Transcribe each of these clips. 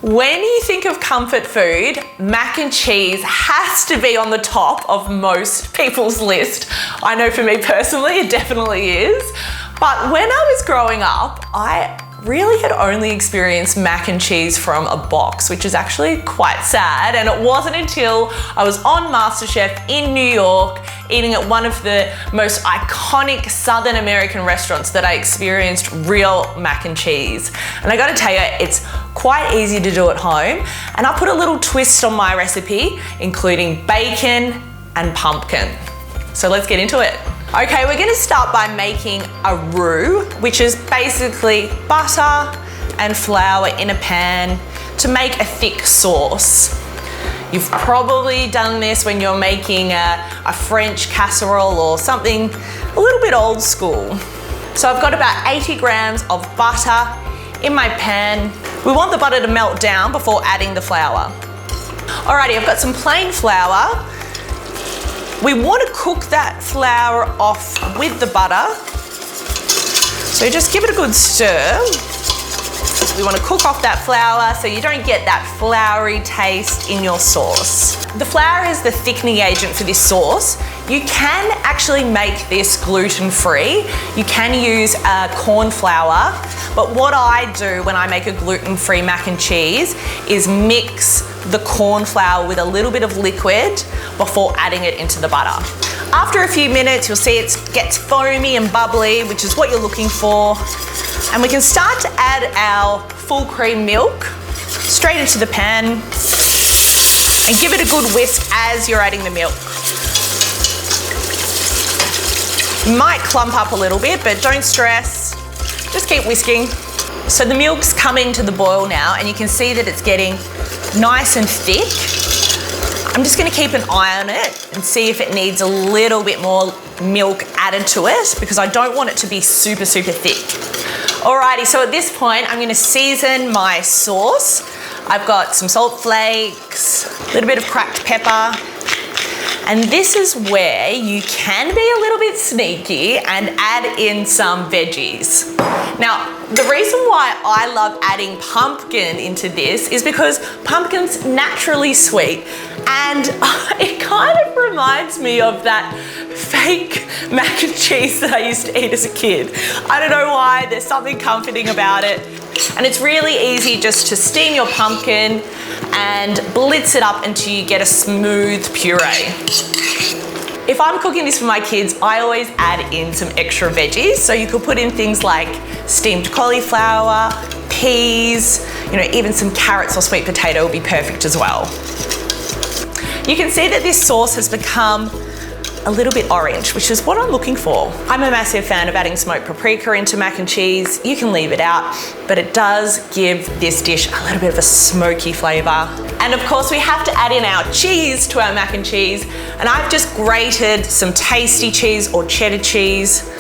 When you think of comfort food, mac and cheese has to be on the top of most people's list. I know for me personally, it definitely is. But when I was growing up, I really had only experienced mac and cheese from a box, which is actually quite sad. And it wasn't until I was on MasterChef in New York, eating at one of the most iconic Southern American restaurants that I experienced real mac and cheese. And I gotta tell you, it's quite easy to do at home. And I put a little twist on my recipe, including bacon and pumpkin. So let's get into it. Okay, we're gonna start by making a roux, which is basically butter and flour in a pan to make a thick sauce. You've probably done this when you're making a French casserole or something a little bit old school. So I've got about 80 grams of butter in my pan. We want the butter to melt down before adding the flour. Alrighty, I've got some plain flour. We want to cook that flour off with the butter. So just give it a good stir. We want to cook off that flour so you don't get that floury taste in your sauce. The flour is the thickening agent for this sauce. You can actually make this gluten-free. You can use corn flour, but what I do when I make a gluten-free mac and cheese is mix the corn flour with a little bit of liquid before adding it into the butter. After a few minutes, you'll see it gets foamy and bubbly, which is what you're looking for. And we can start to add our full cream milk straight into the pan and give it a good whisk as you're adding the milk. It might clump up a little bit, but don't stress. Just keep whisking. So the milk's coming to the boil now, and you can see that it's getting nice and thick. I'm just gonna keep an eye on it and see if it needs a little bit more milk added to it, because I don't want it to be super, super thick. Alrighty, so at this point, I'm gonna season my sauce. I've got some salt flakes, a little bit of cracked pepper, and this is where you can be a little bit sneaky and add in some veggies. Now, the reason why I love adding pumpkin into this is because pumpkin's naturally sweet, and it kind of reminds me of that fake mac and cheese that I used to eat as a kid. I don't know why, there's something comforting about it. And it's really easy just to steam your pumpkin and blitz it up until you get a smooth puree. If I'm cooking this for my kids, I always add in some extra veggies. So you could put in things like steamed cauliflower, peas, even some carrots or sweet potato would be perfect as well. You can see that this sauce has become a little bit orange, which is what I'm looking for. I'm a massive fan of adding smoked paprika into mac and cheese. You can leave it out, but it does give this dish a little bit of a smoky flavor. And of course, we have to add in our cheese to our mac and cheese. And I've just grated some tasty cheese or cheddar cheese,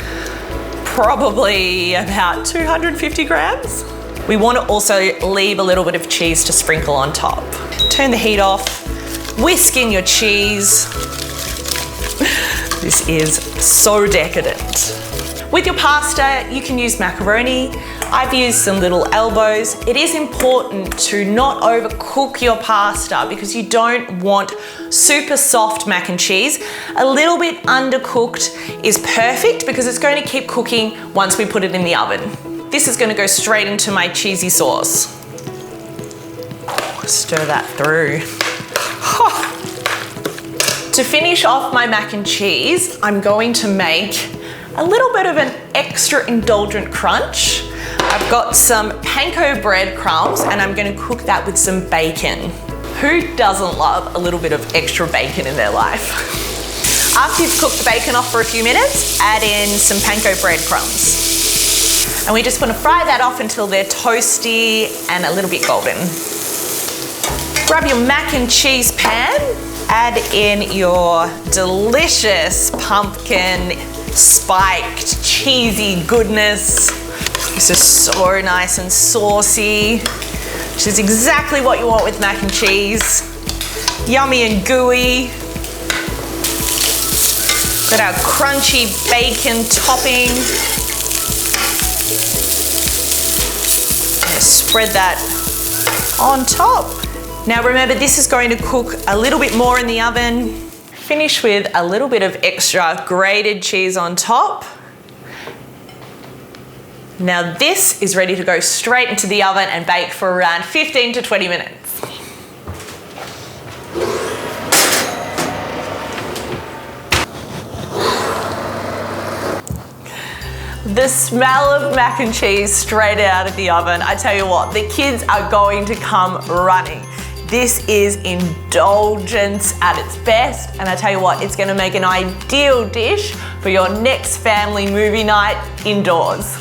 probably about 250 grams. We want to also leave a little bit of cheese to sprinkle on top. Turn the heat off, whisk in your cheese. This is so decadent. With your pasta, you can use macaroni. I've used some little elbows. It is important to not overcook your pasta because you don't want super soft mac and cheese. A little bit undercooked is perfect because it's going to keep cooking once we put it in the oven. This is going to go straight into my cheesy sauce. Stir that through. To finish off my mac and cheese, I'm going to make a little bit of an extra indulgent crunch. I've got some panko bread crumbs and I'm going to cook that with some bacon. Who doesn't love a little bit of extra bacon in their life? After you've cooked the bacon off for a few minutes, add in some panko bread crumbs. And we just want to fry that off until they're toasty and a little bit golden. Grab your mac and cheese pan. Add in your delicious pumpkin spiked cheesy goodness. This is so nice and saucy, which is exactly what you want with mac and cheese. Yummy and gooey. Got our crunchy bacon topping. Just spread that on top. Now remember, this is going to cook a little bit more in the oven. Finish with a little bit of extra grated cheese on top. Now this is ready to go straight into the oven and bake for around 15 to 20 minutes. The smell of mac and cheese straight out of the oven, I tell you what, the kids are going to come running. This is indulgence at its best, and I tell you what, it's going to make an ideal dish for your next family movie night indoors.